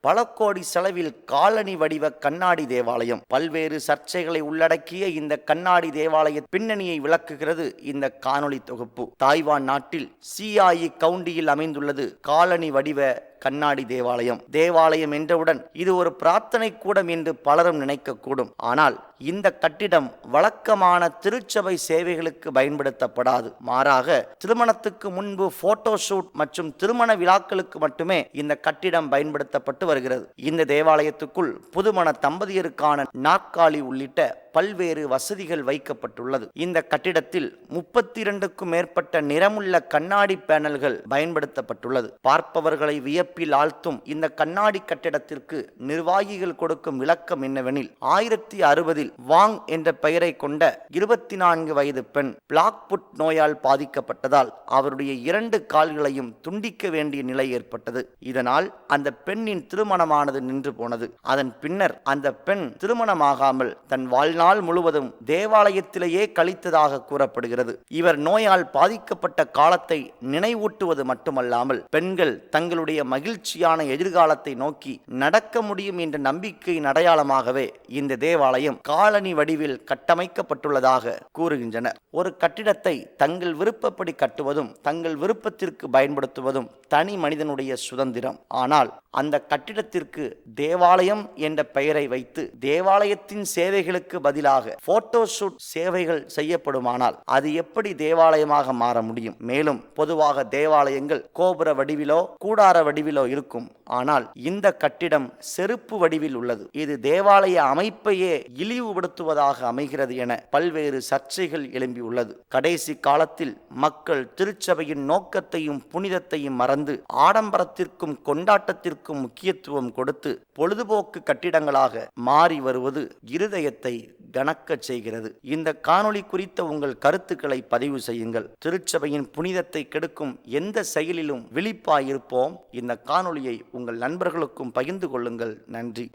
பல கோடி செலவில் காலனி வடிவ கண்ணாடி தேவாலயம். பல்வேறு சர்ச்சைகளை உள்ளடக்கிய இந்த கண்ணாடி தேவாலய பின்னணியை விளக்குகிறது இந்த காணொளி தொகுப்பு. தாய்வான் நாட்டில் சியாயி கவுண்டியில் அமைந்துள்ளது காலனி வடிவ கண்ணாடி தேவாலயம். தேவாலயம் என்றவுடன் இது ஒரு பிரார்த்தனை கூடம் என்று பலரும் நினைக்கக்கூடும். ஆனால் இந்த கட்டிடம் வழக்கமான திருச்சபை சேவைகளுக்கு பயன்படுத்தப்படாது. மாறாக திருமணத்துக்கு முன்பு போட்டோ ஷூட் மற்றும் திருமண விழாக்களுக்கு மட்டுமே இந்த கட்டிடம் பயன்படுத்தப்பட்டு வருகிறது. இந்த தேவாலயத்துக்குள் புதுமண தம்பதியருக்கான நாற்காலி உள்ளிட்ட பல்வேறு வசதிகள் வைக்கப்பட்டுள்ளது. இந்த கட்டிடத்தில் 32க்கும் மேற்பட்ட நிறமுள்ள கண்ணாடி பேனல்கள் பயன்படுத்தப்பட்டுள்ளது. பார்ப்பவர்களை வியப்பில் ஆழ்த்தும் இந்த கண்ணாடி கட்டிடத்திற்கு நிர்வாகிகள் கொடுக்கும் விளக்கம் என்னவெனில், 1060 வாங் என்ற பெயரை கொண்ட 24 வயது பெண் பிளாக் புட் நோயால் பாதிக்கப்பட்டதால் அவருடைய 2 கால்களையும் துண்டிக்க வேண்டிய நிலை ஏற்பட்டது. இதனால் அந்த பெண்ணின் திருமணமானது நின்று போனது. அதன் பின்னர் அந்த பெண் திருமணமாகாமல் தன் வாழ்நாள் முழுவதும் தேவாலயத்திலேயே கழித்ததாக கூறப்படுகிறது. இவர் நோயால் பாதிக்கப்பட்ட காலத்தை நினைவூட்டுவது மட்டுமல்லாமல் பெண்கள் தங்களுடைய மகிழ்ச்சியான எதிர்காலத்தை நோக்கி நடக்க முடியும் என்ற நம்பிக்கையின் அடையாளமாகவே இந்த தேவாலயம் காலனி வடிவில் கட்டமைக்கப்பட்டுள்ளதாக கூறுகின்றனர். ஒரு கட்டிடத்தை தங்கள் விருப்பப்படி கட்டுவதும் தங்கள் விருப்பத்திற்கு பயன்படுத்துவதும் தனி மனிதனுடைய சுதந்திரம். ஆனால் அந்த கட்டிடத்திற்கு தேவாலயம் என்ற பெயரை வைத்து தேவாலயத்தின் சேவைகளுக்கு பதிலாக போட்டோ ஷூட் சேவைகள் செய்யப்படுமானால் அது எப்படி தேவாலயமாக மாற முடியும்? மேலும் பொதுவாக தேவாலயங்கள் கோபுர வடிவிலோ கூடார வடிவிலோ இருக்கும். ஆனால் இந்த கட்டிடம் செருப்பு வடிவில் உள்ளது. இது தேவாலய அமைப்பையே இழிவுபடுத்துவதாக அமைகிறது என பல்வேறு சர்ச்சைகள் எழும்பியுள்ளது. கடைசி காலத்தில் மக்கள் திருச்சபையின் நோக்கத்தையும் புனிதத்தையும் மறந்து ஆடம்பரத்திற்கும் கொண்டாட்டத்திற்கும் முக்கியத்துவம் கொடுத்து பொழுதுபோக்கு கட்டிடங்களாக மாறி வருவது இருதயத்தை கனக்கச் செய்கிறது. இந்த காணொளி குறித்த உங்கள் கருத்துக்களை பதிவு செய்யுங்கள். திருச்சபையின் புனிதத்தை கெடுக்கும் எந்த செயலிலும் விழிப்பாயிருப்போம். இந்த காணொளியை உங்கள் நண்பர்களுக்கும் பகிர்ந்து கொள்ளுங்கள். நன்றி.